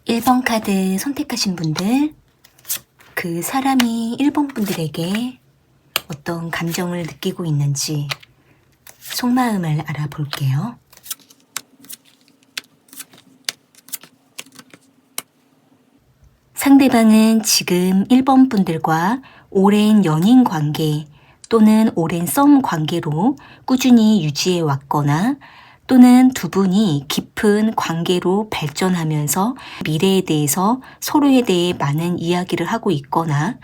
1번 카드 선택하신 분들, 그 사람이 1번 분들에게 어떤 감정을 느끼고 있는지 속마음을 알아볼게요. 상대방은 지금 1번 분들과 오랜 연인 관계 또는 오랜 썸 관계로 꾸준히 유지해 왔거나 또는 두 분이 깊은 관계로 발전하면서 미래에 대해서 서로에 대해 많은 이야기를 하고 있거나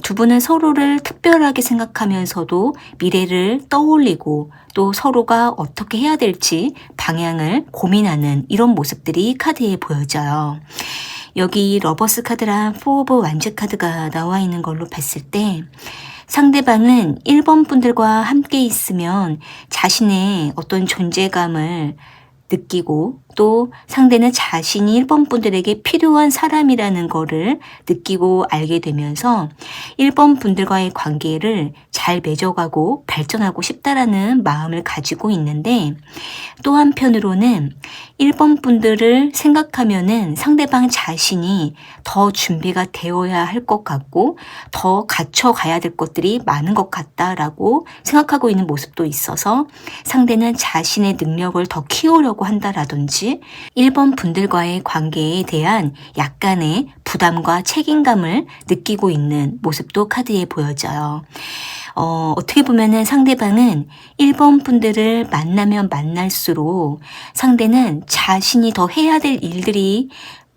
두 분은 서로를 특별하게 생각하면서도 미래를 떠올리고 또 서로가 어떻게 해야 될지 방향을 고민하는 이런 모습들이 카드에 보여져요. 여기 러버스 카드랑 4 오브 완즈 카드가 나와 있는 걸로 봤을 때 상대방은 1번 분들과 함께 있으면 자신의 어떤 존재감을 느끼고 또 상대는 자신이 1번 분들에게 필요한 사람이라는 거를 느끼고 알게 되면서 1번 분들과의 관계를 잘 맺어가고 발전하고 싶다라는 마음을 가지고 있는데 또 한편으로는 1번 분들을 생각하면은 상대방 자신이 더 준비가 되어야 할 것 같고 더 갖춰가야 될 것들이 많은 것 같다라고 생각하고 있는 모습도 있어서 상대는 자신의 능력을 더 키우려고 한다라든지 1번 분들과의 관계에 대한 약간의 부담과 책임감을 느끼고 있는 모습도 카드에 보여져요. 어떻게 보면은 상대방은 1번 분들을 만나면 만날수록 상대는 자신이 더 해야 될 일들이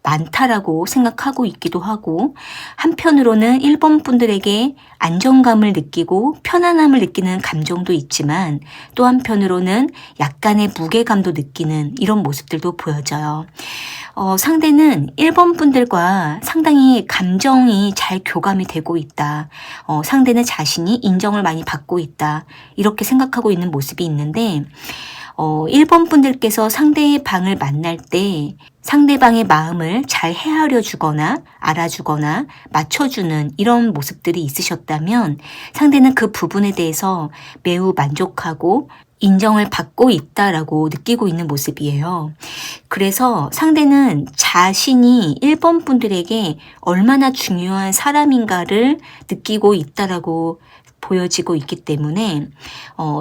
많다라고 생각하고 있기도 하고 한편으로는 1번 분들에게 안정감을 느끼고 편안함을 느끼는 감정도 있지만 또 한편으로는 약간의 무게감도 느끼는 이런 모습들도 보여져요. 상대는 1번 분들과 상당히 감정이 잘 교감이 되고 있다. 상대는 자신이 인정을 많이 받고 있다. 이렇게 생각하고 있는 모습이 있는데 1번 분들께서 상대의 방을 만날 때 상대방의 마음을 잘 헤아려 주거나 알아주거나 맞춰주는 이런 모습들이 있으셨다면 상대는 그 부분에 대해서 매우 만족하고 인정을 받고 있다라고 느끼고 있는 모습이에요. 그래서 상대는 자신이 1번 분들에게 얼마나 중요한 사람인가를 느끼고 있다라고 보여지고 있기 때문에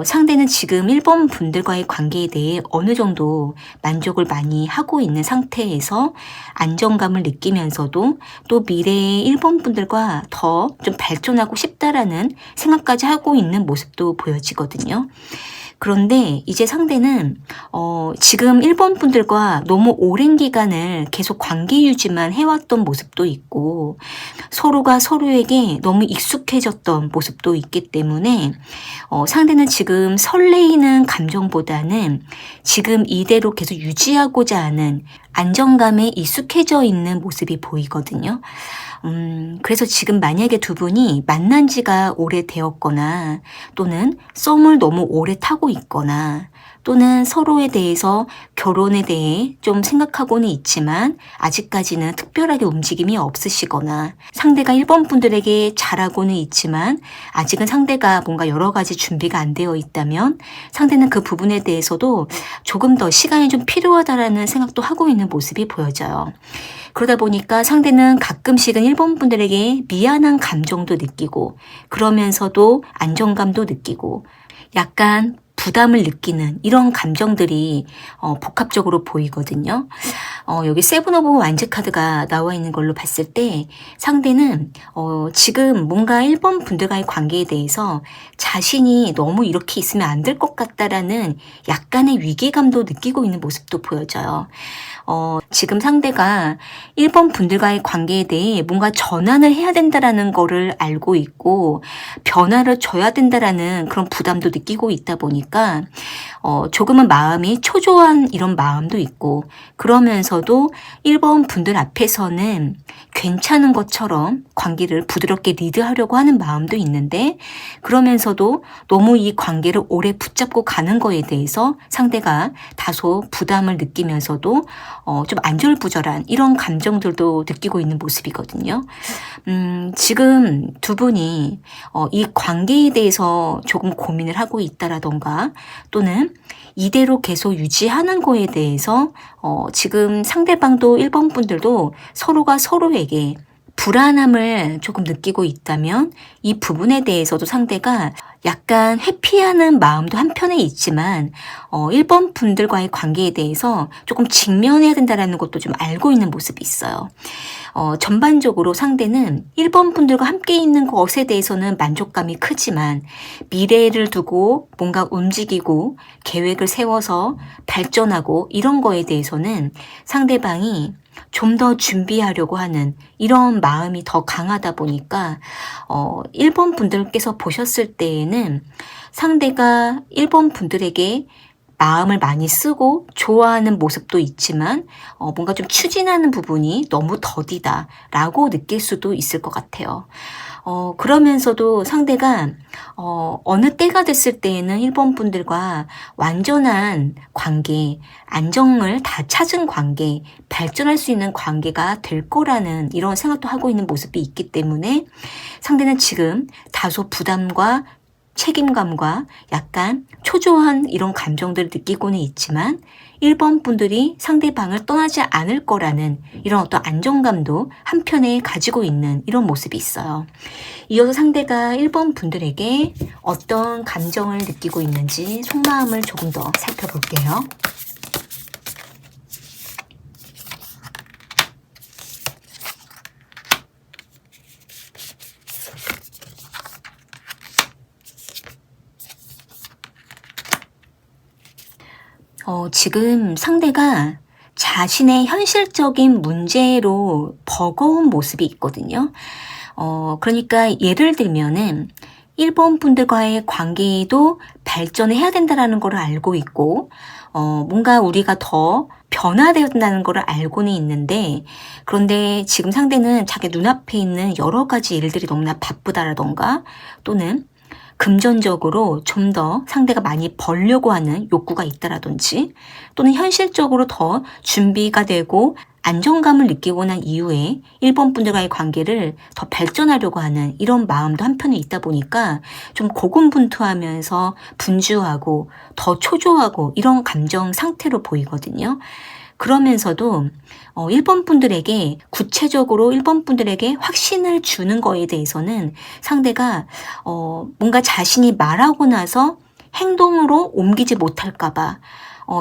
상대는 지금 1번 분들과의 관계에 대해 어느 정도 만족을 많이 하고 있는 상태에서 안정감을 느끼면서도 또 미래의 1번 분들과 더 좀 발전하고 싶다라는 생각까지 하고 있는 모습도 보여지거든요. 그런데 이제 상대는 지금 1번 분들과 너무 오랜 기간을 계속 관계 유지만 해왔던 모습도 있고 서로가 서로에게 너무 익숙해졌던 모습도 있기 때문에 상대는 지금 설레이는 감정보다는 지금 이대로 계속 유지하고자 하는 안정감에 익숙해져 있는 모습이 보이거든요. 그래서 지금 만약에 두 분이 만난 지가 오래되었거나 또는 썸을 너무 오래 타고 있거나 또는 서로에 대해서 결혼에 대해 좀 생각하고는 있지만 아직까지는 특별하게 움직임이 없으시거나 상대가 1번 분들에게 잘하고는 있지만 아직은 상대가 뭔가 여러 가지 준비가 안 되어 있다면 상대는 그 부분에 대해서도 조금 더 시간이 좀 필요하다라는 생각도 하고 있는 모습이 보여져요. 그러다 보니까 상대는 가끔씩은 1번 분들에게 미안한 감정도 느끼고 그러면서도 안정감도 느끼고 약간 부담을 느끼는 이런 감정들이 복합적으로 보이거든요. 여기 세븐 오브 완즈 카드가 나와 있는 걸로 봤을 때 상대는 지금 뭔가 1번 분들과의 관계에 대해서 자신이 너무 이렇게 있으면 안 될 것 같다라는 약간의 위기감도 느끼고 있는 모습도 보여져요. 지금 상대가 1번 분들과의 관계에 대해 뭔가 전환을 해야 된다라는 거를 알고 있고 변화를 줘야 된다라는 그런 부담도 느끼고 있다 보니까 조금은 마음이 초조한 이런 마음도 있고 그러면서도 1번 분들 앞에서는 괜찮은 것처럼 관계를 부드럽게 리드하려고 하는 마음도 있는데 그러면서도 너무 이 관계를 오래 붙잡고 가는 거에 대해서 상대가 다소 부담을 느끼면서도 좀 안절부절한 이런 감정들도 느끼고 있는 모습이거든요. 지금 두 분이 이 관계에 대해서 조금 고민을 하고 있다라던가 관계가 또는 이대로 계속 유지하는 거에 대해서 지금 상대방도 1번 분들도 서로가 서로에게 불안함을 조금 느끼고 있다면 이 부분에 대해서도 상대가 약간 회피하는 마음도 한편에 있지만 1번 분들과의 관계에 대해서 조금 직면해야 된다는 것도 좀 알고 있는 모습이 있어요. 전반적으로 상대는 1번 분들과 함께 있는 것에 대해서는 만족감이 크지만 미래를 두고 뭔가 움직이고 계획을 세워서 발전하고 이런 거에 대해서는 상대방이 좀 더 준비하려고 하는 이런 마음이 더 강하다 보니까 1번 분들께서 보셨을 때에는 상대가 1번 분들에게 마음을 많이 쓰고 좋아하는 모습도 있지만 뭔가 좀 추진하는 부분이 너무 더디다 라고 느낄 수도 있을 것 같아요. 그러면서도 상대가 어느 때가 됐을 때에는 1번 분들과 완전한 관계, 안정을 다 찾은 관계, 발전할 수 있는 관계가 될 거라는 이런 생각도 하고 있는 모습이 있기 때문에 상대는 지금 다소 부담과 책임감과 약간 초조한 이런 감정들을 느끼고는 있지만 1번 분들이 상대방을 떠나지 않을 거라는 이런 어떤 안정감도 한편에 가지고 있는 이런 모습이 있어요. 이어서 상대가 1번 분들에게 어떤 감정을 느끼고 있는지 속마음을 조금 더 살펴볼게요. 지금 상대가 자신의 현실적인 문제로 버거운 모습이 있거든요. 그러니까 예를 들면은 1번 분들과의 관계도 발전을 해야 된다는 걸 알고 있고, 뭔가 우리가 더 변화되어야 된다는 걸 알고는 있는데, 그런데 지금 상대는 자기 눈앞에 있는 여러 가지 일들이 너무나 바쁘다라던가, 또는 금전적으로 좀 더 상대가 많이 벌려고 하는 욕구가 있다라든지 또는 현실적으로 더 준비가 되고 안정감을 느끼고 난 이후에 1번 분들과의 관계를 더 발전하려고 하는 이런 마음도 한편에 있다 보니까 좀 고군분투하면서 분주하고 더 초조하고 이런 감정 상태로 보이거든요. 그러면서도 1번 분들에게 구체적으로 1번 분들에게 확신을 주는 거에 대해서는 상대가 뭔가 자신이 말하고 나서 행동으로 옮기지 못할까봐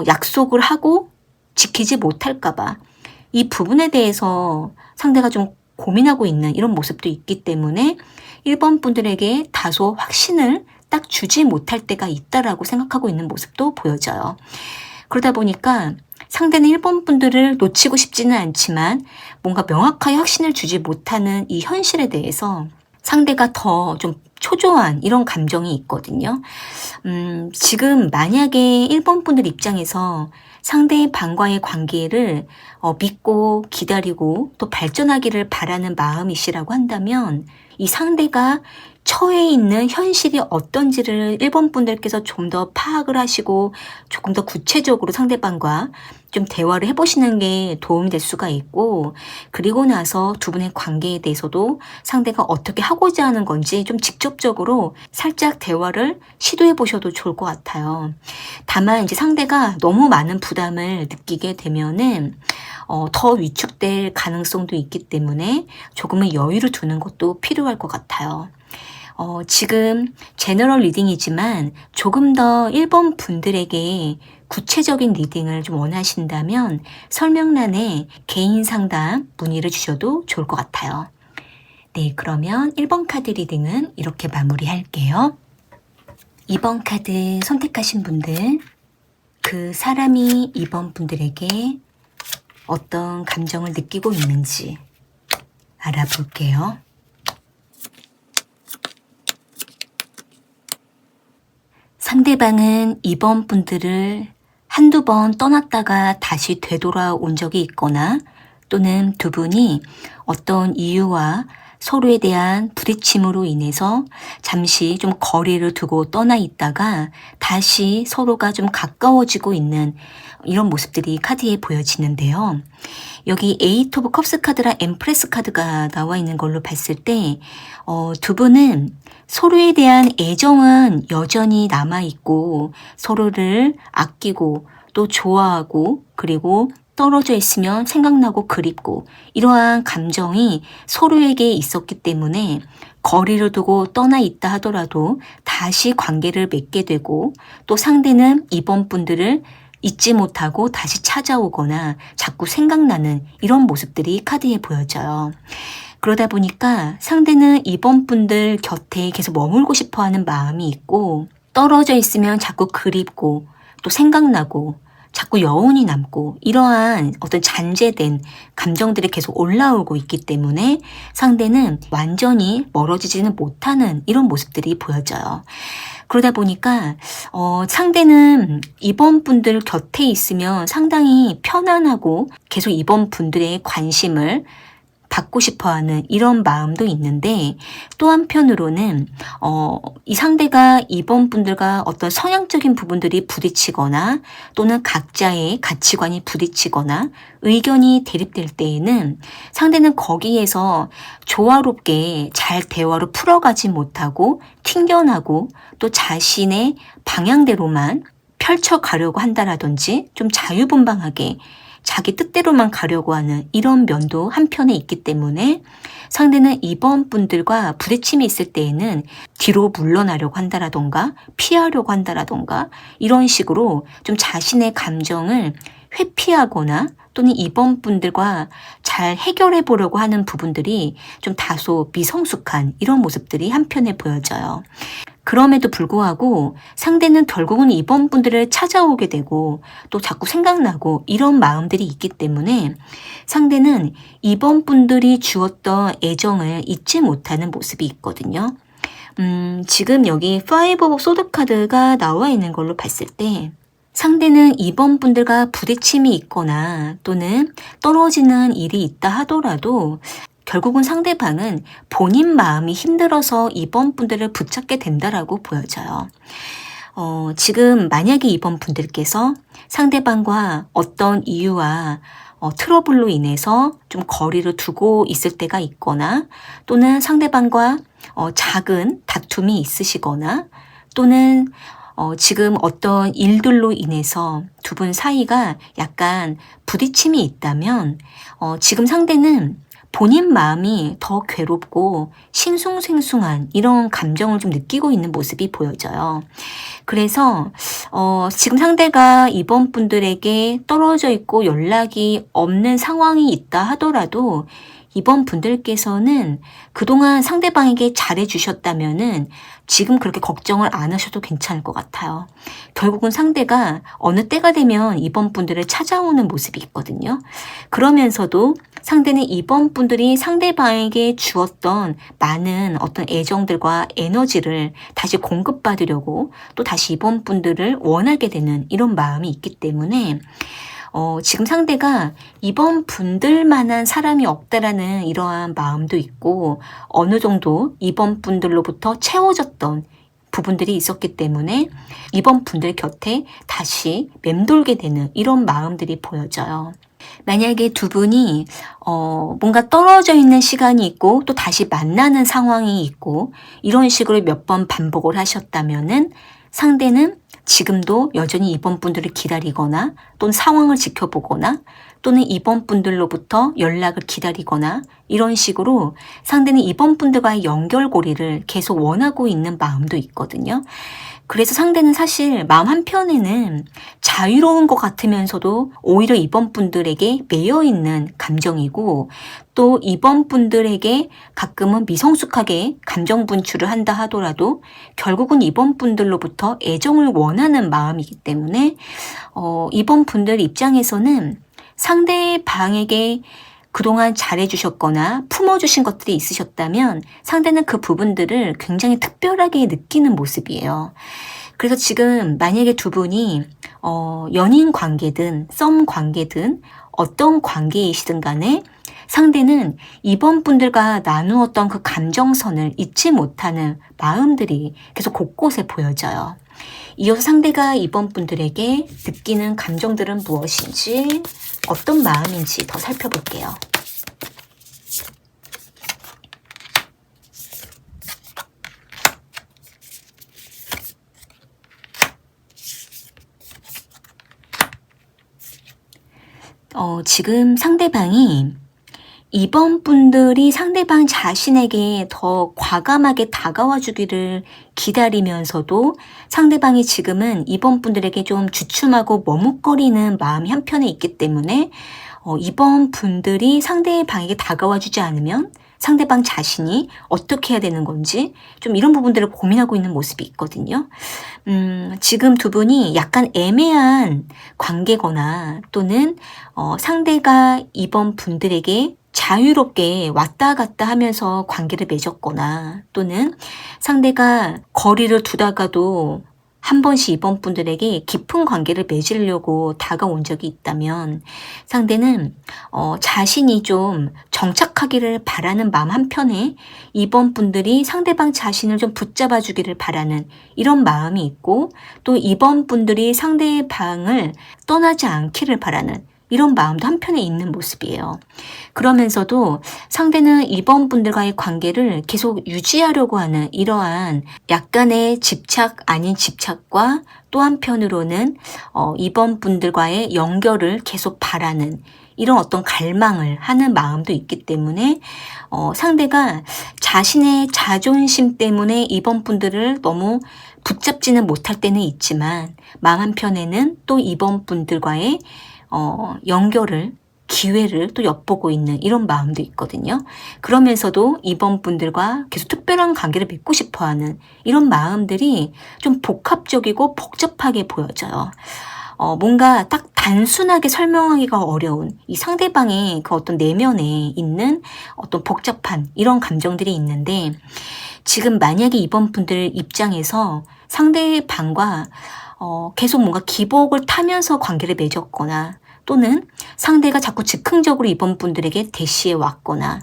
약속을 하고 지키지 못할까봐 이 부분에 대해서 상대가 좀 고민하고 있는 이런 모습도 있기 때문에 1번 분들에게 다소 확신을 딱 주지 못할 때가 있다라고 생각하고 있는 모습도 보여져요. 그러다 보니까 상대는 1번 분들을 놓치고 싶지는 않지만 뭔가 명확하게 확신을 주지 못하는 이 현실에 대해서 상대가 더 좀 초조한 이런 감정이 있거든요. 지금 만약에 1번 분들 입장에서 상대방과의 관계를 믿고 기다리고 또 발전하기를 바라는 마음이시라고 한다면 이 상대가 처해 있는 현실이 어떤지를 1번 분들께서 좀 더 파악을 하시고 조금 더 구체적으로 상대방과 좀 대화를 해보시는 게 도움이 될 수가 있고, 그리고 나서 두 분의 관계에 대해서도 상대가 어떻게 하고자 하는 건지 좀 직접적으로 살짝 대화를 시도해 보셔도 좋을 것 같아요. 다만 이제 상대가 너무 많은 부담을 느끼게 되면은 더 위축될 가능성도 있기 때문에 조금은 여유를 두는 것도 필요할 것 같아요. 지금 제너럴 리딩이지만 조금 더 1번 분들에게 구체적인 리딩을 좀 원하신다면 설명란에 개인 상담 문의를 주셔도 좋을 것 같아요. 네, 그러면 1번 카드 리딩은 이렇게 마무리할게요. 2번 카드 선택하신 분들, 그 사람이 2번 분들에게 어떤 감정을 느끼고 있는지 알아볼게요. 상대방은 2번 분들을 한두 번 떠났다가 다시 되돌아온 적이 있거나 또는 두 분이 어떤 이유와 서로에 대한 부딪힘으로 인해서 잠시 좀 거리를 두고 떠나 있다가 다시 서로가 좀 가까워지고 있는 이런 모습들이 카드에 보여지는데요. 여기 에이트 오브 컵스 카드랑 엠프레스 카드가 나와 있는 걸로 봤을 때 두 분은 서로에 대한 애정은 여전히 남아있고 서로를 아끼고 또 좋아하고 그리고 떨어져 있으면 생각나고 그립고 이러한 감정이 서로에게 있었기 때문에 거리를 두고 떠나 있다 하더라도 다시 관계를 맺게 되고 또 상대는 이번 분들을 잊지 못하고 다시 찾아오거나 자꾸 생각나는 이런 모습들이 카드에 보여져요. 그러다 보니까 상대는 이번 분들 곁에 계속 머물고 싶어 하는 마음이 있고 떨어져 있으면 자꾸 그립고 또 생각나고 자꾸 여운이 남고 이러한 어떤 잔재된 감정들이 계속 올라오고 있기 때문에 상대는 완전히 멀어지지는 못하는 이런 모습들이 보여져요. 그러다 보니까 상대는 이번 분들 곁에 있으면 상당히 편안하고 계속 이번 분들의 관심을 받고 싶어하는 이런 마음도 있는데 또 한편으로는 이 상대가 이번 분들과 어떤 성향적인 부분들이 부딪히거나 또는 각자의 가치관이 부딪히거나 의견이 대립될 때에는 상대는 거기에서 조화롭게 잘 대화로 풀어가지 못하고 튕겨나고 또 자신의 방향대로만 펼쳐가려고 한다라든지 좀 자유분방하게 자기 뜻대로만 가려고 하는 이런 면도 한편에 있기 때문에 상대는 이번 분들과 부딪힘이 있을 때에는 뒤로 물러나려고 한다라던가 피하려고 한다라던가 이런 식으로 좀 자신의 감정을 회피하거나 또는 이번 분들과 잘 해결해 보려고 하는 부분들이 좀 다소 미성숙한 이런 모습들이 한편에 보여져요. 그럼에도 불구하고 상대는 결국은 이번 분들을 찾아오게 되고 또 자꾸 생각나고 이런 마음들이 있기 때문에 상대는 이번 분들이 주었던 애정을 잊지 못하는 모습이 있거든요. 지금 여기 5 오브 소드 카드가 나와 있는 걸로 봤을 때 상대는 이번 분들과 부딪힘이 있거나 또는 떨어지는 일이 있다 하더라도 결국은 상대방은 본인 마음이 힘들어서 이번 분들을 붙잡게 된다라고 보여져요. 지금 만약에 이번 분들께서 상대방과 어떤 이유와 트러블로 인해서 좀 거리를 두고 있을 때가 있거나 또는 상대방과 작은 다툼이 있으시거나 또는 지금 어떤 일들로 인해서 두 분 사이가 약간 부딪힘이 있다면 지금 상대는 본인 마음이 더 괴롭고 싱숭생숭한 이런 감정을 좀 느끼고 있는 모습이 보여져요. 그래서 지금 상대가 이번 분들에게 떨어져 있고 연락이 없는 상황이 있다 하더라도 이번 분들께서는 그동안 상대방에게 잘해주셨다면은 지금 그렇게 걱정을 안 하셔도 괜찮을 것 같아요. 결국은 상대가 어느 때가 되면 이번 분들을 찾아오는 모습이 있거든요. 그러면서도 상대는 이번 분들이 상대방에게 주었던 많은 어떤 애정들과 에너지를 다시 공급받으려고 또 다시 이번 분들을 원하게 되는 이런 마음이 있기 때문에 지금 상대가 이번 분들만한 사람이 없다라는 이러한 마음도 있고 어느 정도 이번 분들로부터 채워졌던 부분들이 있었기 때문에 이번 분들 곁에 다시 맴돌게 되는 이런 마음들이 보여져요. 만약에 두 분이 뭔가 떨어져 있는 시간이 있고 또 다시 만나는 상황이 있고 이런 식으로 몇 번 반복을 하셨다면은 상대는 지금도 여전히 이번 분들을 기다리거나 또는 상황을 지켜보거나 또는 이번 분들로부터 연락을 기다리거나 이런 식으로 상대는 이번 분들과의 연결고리를 계속 원하고 있는 마음도 있거든요. 그래서 상대는 사실 마음 한편에는 자유로운 것 같으면서도 오히려 이번 분들에게 매여 있는 감정이고 또 이번 분들에게 가끔은 미성숙하게 감정 분출을 한다 하더라도 결국은 이번 분들로부터 애정을 원하는 마음이기 때문에 이번 분들 입장에서는 상대방에게 그동안 잘해주셨거나 품어주신 것들이 있으셨다면 상대는 그 부분들을 굉장히 특별하게 느끼는 모습이에요. 그래서 지금 만약에 두 분이 연인 관계든 썸 관계든 어떤 관계이시든 간에 상대는 이번 분들과 나누었던 그 감정선을 잊지 못하는 마음들이 계속 곳곳에 보여져요. 이어서 상대가 이번 분들에게 느끼는 감정들은 무엇인지, 어떤 마음인지 더 살펴볼게요. 지금 상대방이 이번 분들이 상대방 자신에게 더 과감하게 다가와 주기를 기다리면서도 상대방이 지금은 이번 분들에게 좀 주춤하고 머뭇거리는 마음이 한편에 있기 때문에 이번 분들이 상대방에게 다가와 주지 않으면 상대방 자신이 어떻게 해야 되는 건지 좀 이런 부분들을 고민하고 있는 모습이 있거든요. 지금 두 분이 약간 애매한 관계거나 또는 상대가 이번 분들에게 자유롭게 왔다 갔다 하면서 관계를 맺었거나 또는 상대가 거리를 두다가도 한 번씩 이번 분들에게 깊은 관계를 맺으려고 다가온 적이 있다면 상대는 자신이 좀 정착하기를 바라는 마음 한편에 이번 분들이 상대방 자신을 좀 붙잡아 주기를 바라는 이런 마음이 있고, 또 이번 분들이 상대방을 떠나지 않기를 바라는 이런 마음도 한편에 있는 모습이에요. 그러면서도 상대는 이번 분들과의 관계를 계속 유지하려고 하는 이러한 약간의 집착 아닌 집착과 또 한편으로는 이번 분들과의 연결을 계속 바라는 이런 어떤 갈망을 하는 마음도 있기 때문에 상대가 자신의 자존심 때문에 이번 분들을 너무 붙잡지는 못할 때는 있지만 마음 한편에는 또 이번 분들과의 연결을 기회를 또 엿보고 있는 이런 마음도 있거든요. 그러면서도 이번 분들과 계속 특별한 관계를 맺고 싶어하는 이런 마음들이 좀 복합적이고 복잡하게 보여져요. 뭔가 딱 단순하게 설명하기가 어려운 이 상대방의 그 어떤 내면에 있는 어떤 복잡한 이런 감정들이 있는데, 지금 만약에 이번 분들 입장에서 상대방과 계속 뭔가 기복을 타면서 관계를 맺었거나 또는 상대가 자꾸 즉흥적으로 이번 분들에게 대시해 왔거나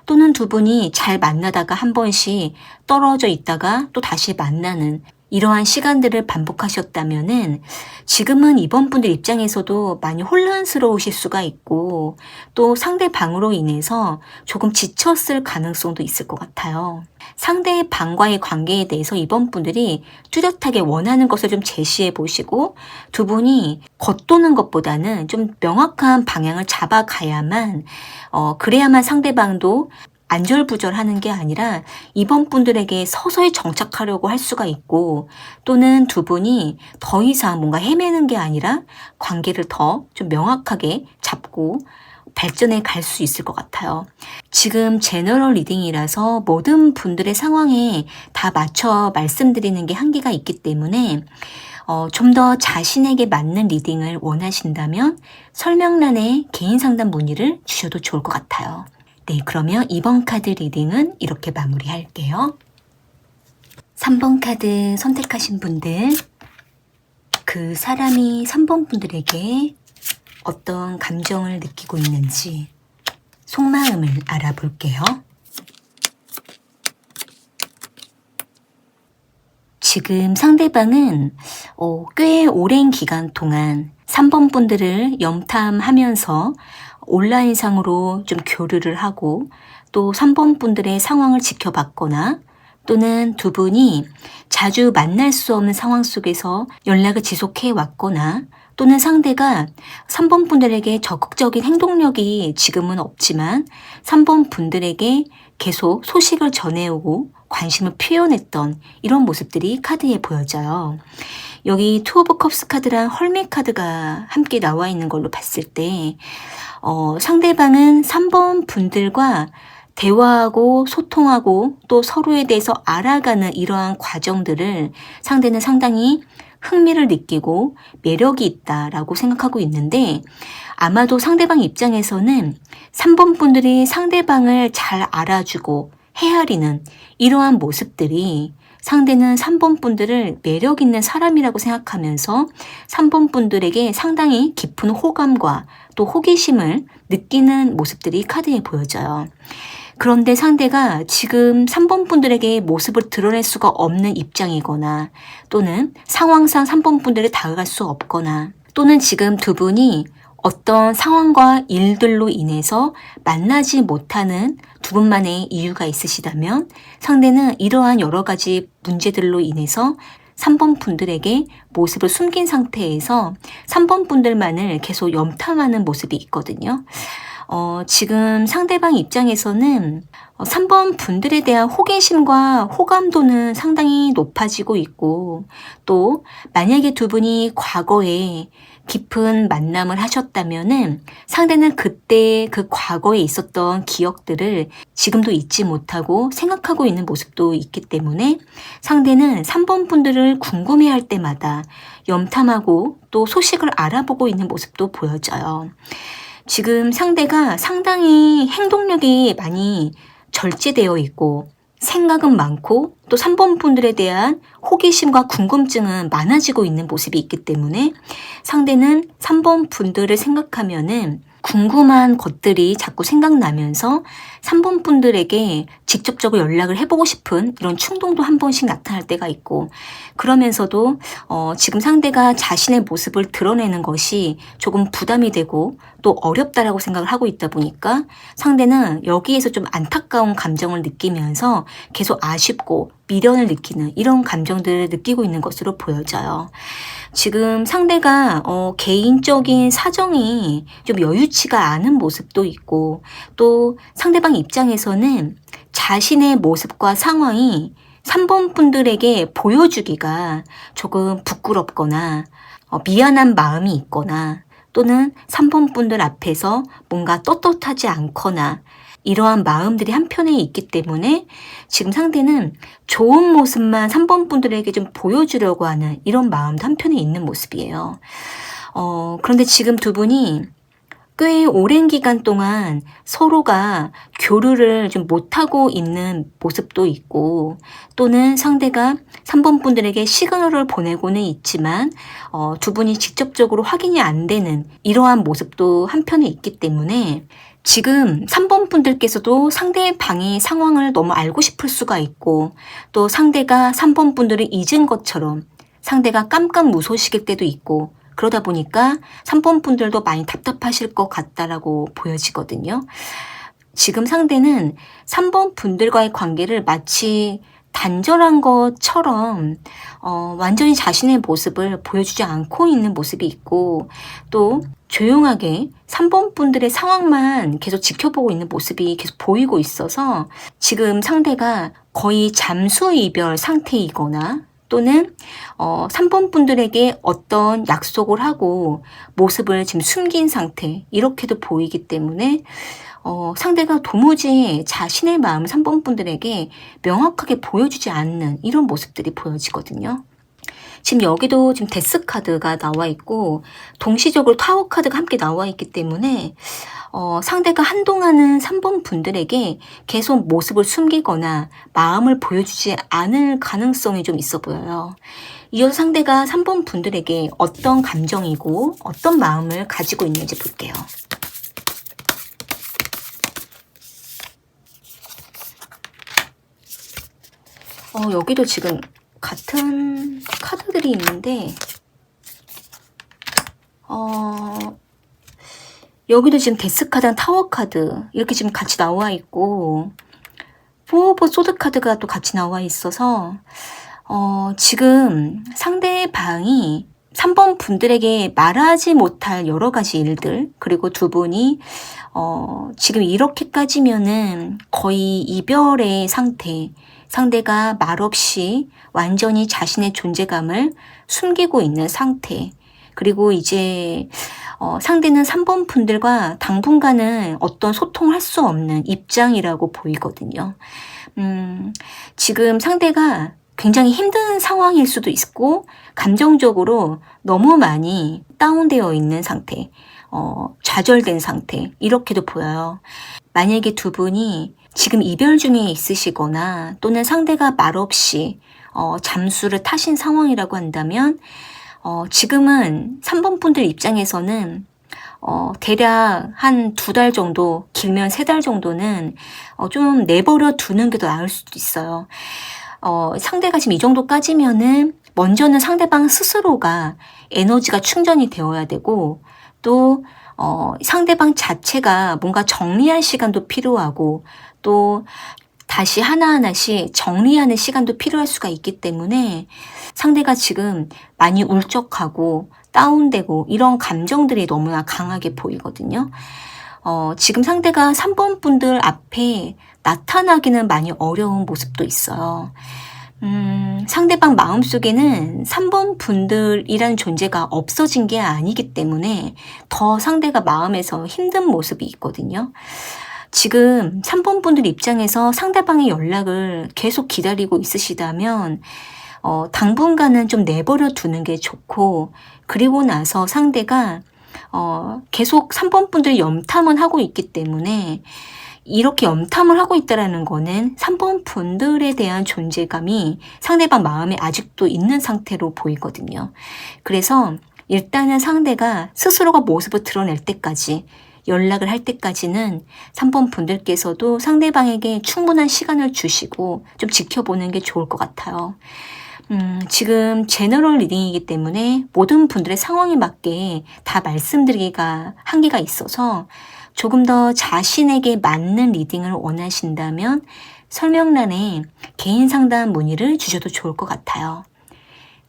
또는 두 분이 잘 만나다가 한 번씩 떨어져 있다가 또 다시 만나는 이러한 시간들을 반복하셨다면은 지금은 이번 분들 입장에서도 많이 혼란스러우실 수가 있고 또 상대방으로 인해서 조금 지쳤을 가능성도 있을 것 같아요. 상대방과의 관계에 대해서 이번 분들이 뚜렷하게 원하는 것을 좀 제시해 보시고 두 분이 겉도는 것보다는 좀 명확한 방향을 잡아가야만 그래야만 상대방도 안절부절하는 게 아니라 이번 분들에게 서서히 정착하려고 할 수가 있고, 또는 두 분이 더 이상 뭔가 헤매는 게 아니라 관계를 더 좀 명확하게 잡고 발전해 갈 수 있을 것 같아요. 지금 제너럴 리딩이라서 모든 분들의 상황에 다 맞춰 말씀드리는 게 한계가 있기 때문에 좀 더 자신에게 맞는 리딩을 원하신다면 설명란에 개인 상담 문의를 주셔도 좋을 것 같아요. 네, 그러면 이번 카드 리딩은 이렇게 마무리할게요. 3번 카드 선택하신 분들, 그 사람이 3번 분들에게 어떤 감정을 느끼고 있는지 속마음을 알아볼게요. 지금 상대방은 꽤 오랜 기간 동안 3번 분들을 염탐하면서 온라인상으로 좀 교류를 하고 또 3번 분들의 상황을 지켜봤거나 또는 두 분이 자주 만날 수 없는 상황 속에서 연락을 지속해 왔거나 또는 상대가 3번 분들에게 적극적인 행동력이 지금은 없지만 3번 분들에게 계속 소식을 전해오고 관심을 표현했던 이런 모습들이 카드에 보여져요. 여기 투 오브 컵스 카드랑 헐밋 카드가 함께 나와 있는 걸로 봤을 때 상대방은 3번 분들과 대화하고 소통하고 또 서로에 대해서 알아가는 이러한 과정들을 상대는 상당히 흥미를 느끼고 매력이 있다라고 생각하고 있는데, 아마도 상대방 입장에서는 3번 분들이 상대방을 잘 알아주고 헤아리는 이러한 모습들이 상대는 3번 분들을 매력 있는 사람이라고 생각하면서 3번 분들에게 상당히 깊은 호감과 또 호기심을 느끼는 모습들이 카드에 보여져요. 그런데 상대가 지금 3번 분들에게 모습을 드러낼 수가 없는 입장이거나 또는 상황상 3번 분들에 다가갈 수 없거나 또는 지금 두 분이 어떤 상황과 일들로 인해서 만나지 못하는 두 분만의 이유가 있으시다면 상대는 이러한 여러 가지 문제들로 인해서 3번 분들에게 모습을 숨긴 상태에서 3번 분들만을 계속 염탐하는 모습이 있거든요. 지금 상대방 입장에서는 3번 분들에 대한 호기심과 호감도는 상당히 높아지고 있고 또 만약에 두 분이 과거에 깊은 만남을 하셨다면은 상대는 그때 그 과거에 있었던 기억들을 지금도 잊지 못하고 생각하고 있는 모습도 있기 때문에 상대는 3번 분들을 궁금해할 때마다 염탐하고 또 소식을 알아보고 있는 모습도 보여져요. 지금 상대가 상당히 행동력이 많이 절제되어 있고 생각은 많고 또 3번 분들에 대한 호기심과 궁금증은 많아지고 있는 모습이 있기 때문에 상대는 3번 분들을 생각하면은 궁금한 것들이 자꾸 생각나면서 3번 분들에게 직접적으로 연락을 해보고 싶은 이런 충동도 한 번씩 나타날 때가 있고 그러면서도 지금 상대가 자신의 모습을 드러내는 것이 조금 부담이 되고 또 어렵다라고 생각을 하고 있다 보니까 상대는 여기에서 좀 안타까운 감정을 느끼면서 계속 아쉽고 미련을 느끼는 이런 감정들을 느끼고 있는 것으로 보여져요. 지금 상대가 개인적인 사정이 좀 여유치가 않은 모습도 있고 또 상대방 입장에서는 자신의 모습과 상황이 3번 분들에게 보여주기가 조금 부끄럽거나 미안한 마음이 있거나 또는 3번 분들 앞에서 뭔가 떳떳하지 않거나 이러한 마음들이 한편에 있기 때문에 지금 상대는 좋은 모습만 3번 분들에게 좀 보여주려고 하는 이런 마음도 한편에 있는 모습이에요. 그런데 지금 두 분이 꽤 오랜 기간 동안 서로가 교류를 좀 못하고 있는 모습도 있고 또는 상대가 3번 분들에게 시그널을 보내고는 있지만 두 분이 직접적으로 확인이 안 되는 이러한 모습도 한편에 있기 때문에 지금 3번 분들께서도 상대방의 상황을 너무 알고 싶을 수가 있고 또 상대가 3번 분들을 잊은 것처럼 상대가 깜깜무소식일 때도 있고 그러다 보니까 3번 분들도 많이 답답하실 것 같다라고 보여지거든요. 지금 상대는 3번 분들과의 관계를 마치 단절한 것처럼 완전히 자신의 모습을 보여주지 않고 있는 모습이 있고 또 조용하게 3번 분들의 상황만 계속 지켜보고 있는 모습이 계속 보이고 있어서 지금 상대가 거의 잠수 이별 상태이거나 또는 3번 분들에게 어떤 약속을 하고 모습을 지금 숨긴 상태 이렇게도 보이기 때문에 상대가 도무지 자신의 마음을 3번 분들에게 명확하게 보여주지 않는 이런 모습들이 보여지거든요. 지금 여기도 지금 데스 카드가 나와 있고 동시적으로 타워 카드가 함께 나와 있기 때문에 상대가 한동안은 3번 분들에게 계속 모습을 숨기거나 마음을 보여주지 않을 가능성이 좀 있어 보여요. 이어서 상대가 3번 분들에게 어떤 감정이고 어떤 마음을 가지고 있는지 볼게요. 여기도 지금 같은 카드들이 있는데 여기도 지금 데스 카드랑 타워 카드 이렇게 지금 같이 나와 있고 포 오브 소드 카드가 또 같이 나와 있어서 지금 상대방이 3번 분들에게 말하지 못할 여러 가지 일들 그리고 두 분이 지금 이렇게까지면은 거의 이별의 상태 상대가 말없이 완전히 자신의 존재감을 숨기고 있는 상태 그리고 이제 상대는 3번 분들과 당분간은 어떤 소통을 할 수 없는 입장이라고 보이거든요. 지금 상대가 굉장히 힘든 상황일 수도 있고 감정적으로 너무 많이 다운되어 있는 상태, 좌절된 상태 이렇게도 보여요. 만약에 두 분이 지금 이별 중에 있으시거나 또는 상대가 말없이 잠수를 타신 상황이라고 한다면 지금은 3번 분들 입장에서는 대략 한 2달 정도, 길면 3달 정도는 좀 내버려 두는 게 더 나을 수도 있어요. 상대가 지금 이 정도까지면은 먼저는 상대방 스스로가 에너지가 충전이 되어야 되고, 또 상대방 자체가 뭔가 정리할 시간도 필요하고, 또 다시 하나하나씩 정리하는 시간도 필요할 수가 있기 때문에 상대가 지금 많이 울적하고 다운되고 이런 감정들이 너무나 강하게 보이거든요. 지금 상대가 3번 분들 앞에 나타나기는 많이 어려운 모습도 있어요. 상대방 마음속에는 3번 분들이라는 존재가 없어진 게 아니기 때문에 더 상대가 마음에서 힘든 모습이 있거든요. 지금 3번 분들 입장에서 상대방의 연락을 계속 기다리고 있으시다면 당분간은 좀 내버려 두는 게 좋고, 그리고 나서 상대가 계속 3번 분들 염탐은 하고 있기 때문에, 이렇게 염탐을 하고 있다는 거는 3번 분들에 대한 존재감이 상대방 마음에 아직도 있는 상태로 보이거든요. 그래서 일단은 상대가 스스로가 모습을 드러낼 때까지, 연락을 할 때까지는 3번 분들께서도 상대방에게 충분한 시간을 주시고 좀 지켜보는 게 좋을 것 같아요. 지금 제너럴 리딩이기 때문에 모든 분들의 상황에 맞게 다 말씀드리기가 한계가 있어서 조금 더 자신에게 맞는 리딩을 원하신다면 설명란에 개인 상담 문의를 주셔도 좋을 것 같아요.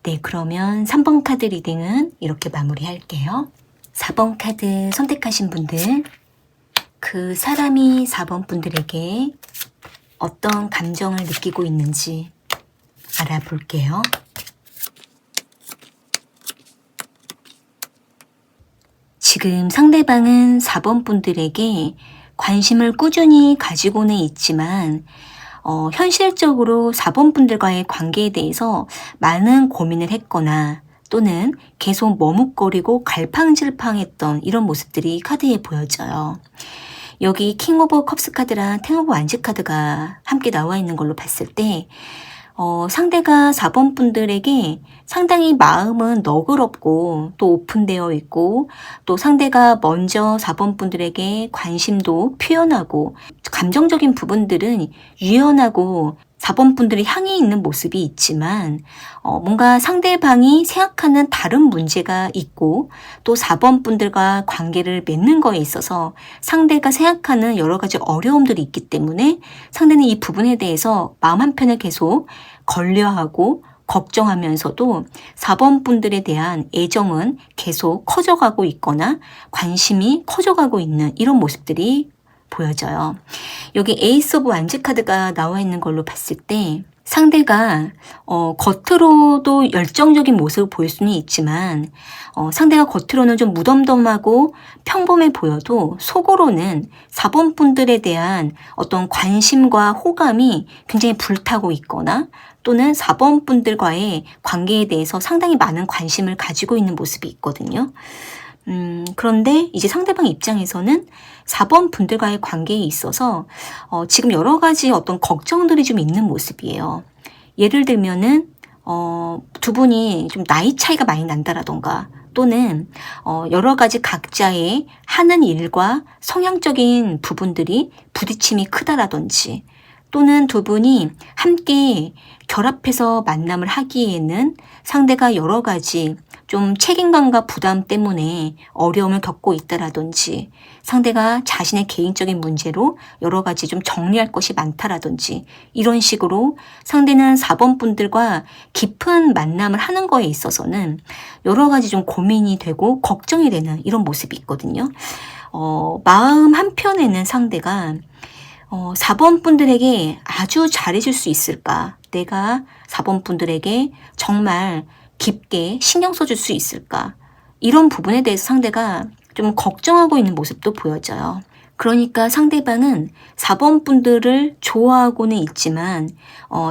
네, 그러면 3번 카드 리딩은 이렇게 마무리할게요. 4번 카드 선택하신 분들, 그 사람이 4번 분들에게 어떤 감정을 느끼고 있는지 알아볼게요. 지금 상대방은 4번 분들에게 관심을 꾸준히 가지고는 있지만 현실적으로 4번 분들과의 관계에 대해서 많은 고민을 했거나 또는 계속 머뭇거리고 갈팡질팡했던 이런 모습들이 카드에 보여져요. 여기 킹 오브 컵스 카드랑 텐 오브 완즈 카드가 함께 나와 있는 걸로 봤을 때 상대가 4번 분들에게 상당히 마음은 너그럽고 또 오픈되어 있고, 또 상대가 먼저 4번 분들에게 관심도 표현하고 감정적인 부분들은 유연하고 4번 분들이 향해 있는 모습이 있지만 뭔가 상대방이 생각하는 다른 문제가 있고, 또 4번 분들과 관계를 맺는 거에 있어서 상대가 생각하는 여러 가지 어려움들이 있기 때문에 상대는 이 부분에 대해서 마음 한편을 계속 걸려하고 걱정하면서도 4번 분들에 대한 애정은 계속 커져가고 있거나 관심이 커져가고 있는 이런 모습들이 보여져요. 여기 에이스 오브 완즈 카드가 나와 있는 걸로 봤을 때 상대가 겉으로도 열정적인 모습을 보일 수는 있지만 상대가 겉으로는 좀 무덤덤하고 평범해 보여도 속으로는 4번 분들에 대한 어떤 관심과 호감이 굉장히 불타고 있거나 또는 4번 분들과의 관계에 대해서 상당히 많은 관심을 가지고 있는 모습이 있거든요. 그런데 이제 상대방 입장에서는 4번 분들과의 관계에 있어서 지금 여러 가지 어떤 걱정들이 좀 있는 모습이에요. 예를 들면은 두 분이 좀 나이 차이가 많이 난다라던가, 또는 여러 가지 각자의 하는 일과 성향적인 부분들이 부딪힘이 크다라든지, 또는 두 분이 함께 결합해서 만남을 하기에는 상대가 여러 가지 좀 책임감과 부담 때문에 어려움을 겪고 있다라든지, 상대가 자신의 개인적인 문제로 여러 가지 좀 정리할 것이 많다라든지, 이런 식으로 상대는 4번 분들과 깊은 만남을 하는 거에 있어서는 여러 가지 좀 고민이 되고 걱정이 되는 이런 모습이 있거든요. 마음 한편에는 상대가 4번 분들에게 아주 잘해줄 수 있을까? 내가 4번 분들에게 정말 깊게 신경 써줄 수 있을까? 이런 부분에 대해서 상대가 좀 걱정하고 있는 모습도 보여져요. 그러니까 상대방은 4번 분들을 좋아하고는 있지만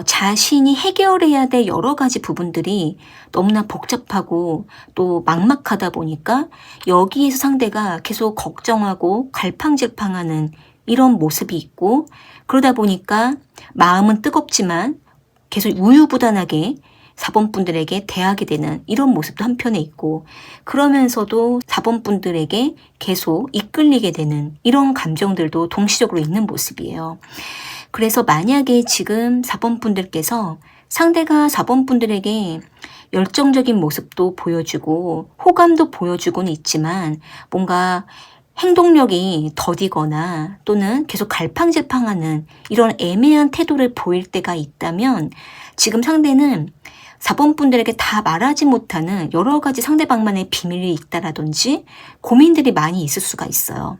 자신이 해결해야 될 여러 가지 부분들이 너무나 복잡하고 또 막막하다 보니까 여기에서 상대가 계속 걱정하고 갈팡질팡하는 이런 모습이 있고, 그러다 보니까 마음은 뜨겁지만 계속 우유부단하게 4번 분들에게 대하게 되는 이런 모습도 한편에 있고, 그러면서도 4번 분들에게 계속 이끌리게 되는 이런 감정들도 동시적으로 있는 모습이에요. 그래서 만약에 지금 4번 분들께서 상대가 4번 분들에게 열정적인 모습도 보여주고 호감도 보여주고는 있지만 뭔가 행동력이 더디거나 또는 계속 갈팡질팡하는 이런 애매한 태도를 보일 때가 있다면, 지금 상대는 4번 분들에게 다 말하지 못하는 여러 가지 상대방만의 비밀이 있다라든지 고민들이 많이 있을 수가 있어요.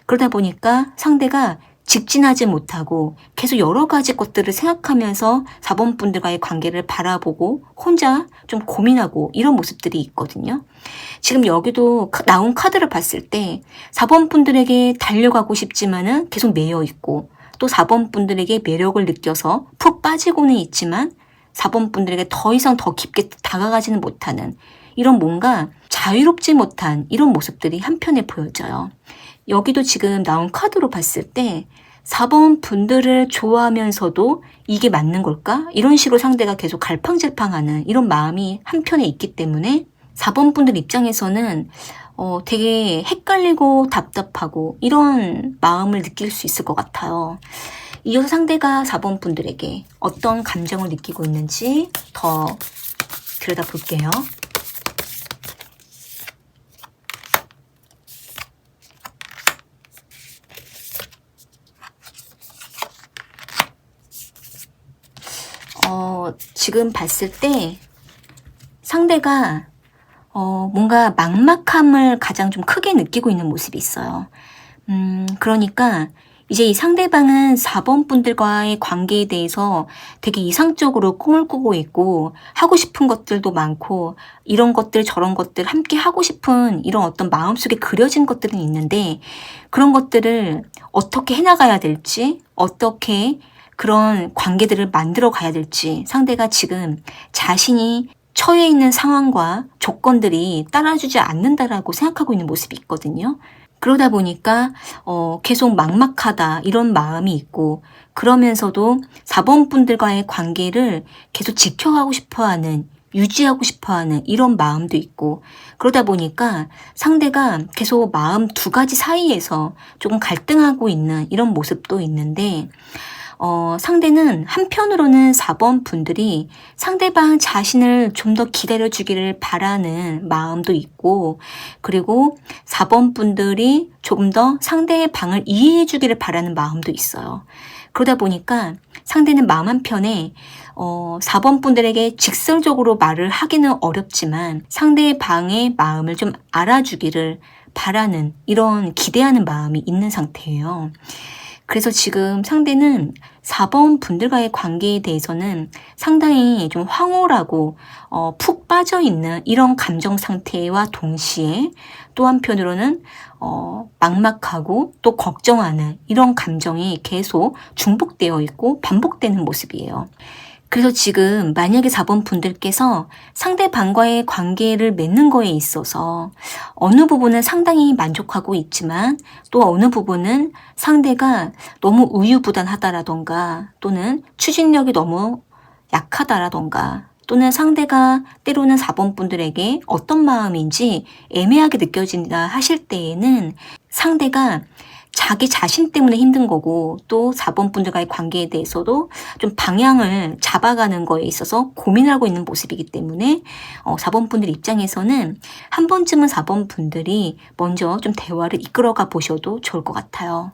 그러다 보니까 상대가 직진하지 못하고 계속 여러 가지 것들을 생각하면서 4번 분들과의 관계를 바라보고 혼자 좀 고민하고 이런 모습들이 있거든요. 지금 여기도 나온 카드를 봤을 때 4번 분들에게 달려가고 싶지만은 계속 매여 있고, 또 4번 분들에게 매력을 느껴서 푹 빠지고는 있지만 4번 분들에게 더 이상 더 깊게 다가가지는 못하는 이런 뭔가 자유롭지 못한 이런 모습들이 한편에 보여져요. 여기도 지금 나온 카드로 봤을 때 4번 분들을 좋아하면서도 이게 맞는 걸까? 이런 식으로 상대가 계속 갈팡질팡하는 이런 마음이 한편에 있기 때문에 4번 분들 입장에서는 되게 헷갈리고 답답하고 이런 마음을 느낄 수 있을 것 같아요. 이어서 상대가 4번 분들에게 어떤 감정을 느끼고 있는지 더 들여다볼게요. 지금 봤을 때 상대가 뭔가 막막함을 가장 좀 크게 느끼고 있는 모습이 있어요. 그러니까 이제 이 상대방은 4번 분들과의 관계에 대해서 되게 이상적으로 꿈을 꾸고 있고 하고 싶은 것들도 많고 이런 것들 저런 것들 함께 하고 싶은 이런 어떤 마음속에 그려진 것들은 있는데, 그런 것들을 어떻게 해나가야 될지, 어떻게 그런 관계들을 만들어 가야 될지 상대가 지금 자신이 처해 있는 상황과 조건들이 따라주지 않는다라고 생각하고 있는 모습이 있거든요. 그러다 보니까 계속 막막하다 이런 마음이 있고, 그러면서도 4번 분들과의 관계를 계속 지켜가고 싶어하는, 유지하고 싶어하는 이런 마음도 있고, 그러다 보니까 상대가 계속 마음 두 가지 사이에서 조금 갈등하고 있는 이런 모습도 있는데, 상대는 한편으로는 4번 분들이 상대방 자신을 좀 더 기다려주기를 바라는 마음도 있고, 그리고 4번 분들이 조금 더 상대의 방을 이해해주기를 바라는 마음도 있어요. 그러다 보니까 상대는 마음 한편에 4번 분들에게 직설적으로 말을 하기는 어렵지만 상대의 방의 마음을 좀 알아주기를 바라는 이런 기대하는 마음이 있는 상태예요. 그래서 지금 상대는 4번 분들과의 관계에 대해서는 상당히 좀 황홀하고 푹 빠져있는 이런 감정 상태와 동시에 또 한편으로는 막막하고 또 걱정하는 이런 감정이 계속 중복되어 있고 반복되는 모습이에요. 그래서 지금 만약에 4번 분들께서 상대방과의 관계를 맺는 거에 있어서 어느 부분은 상당히 만족하고 있지만 또 어느 부분은 상대가 너무 우유부단하다라던가 또는 추진력이 너무 약하다라던가 또는 상대가 때로는 4번 분들에게 어떤 마음인지 애매하게 느껴진다 하실 때에는 상대가 자기 자신 때문에 힘든 거고, 또 4번 분들과의 관계에 대해서도 좀 방향을 잡아가는 거에 있어서 고민하고 있는 모습이기 때문에 4번 분들 입장에서는 한 번쯤은 4번 분들이 먼저 좀 대화를 이끌어가 보셔도 좋을 것 같아요.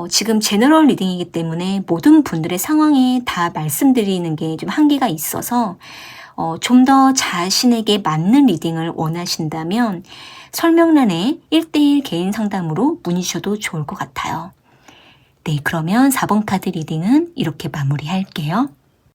지금 제너럴 리딩이기 때문에 모든 분들의 상황에 다 말씀드리는 게 좀 한계가 있어서 좀 더 자신에게 맞는 리딩을 원하신다면 설명란에 1:1 개인 상담으로 문의 주셔도 좋을 것 같아요. 네, 그러면 4번 카드 리딩은 이렇게 마무리할게요.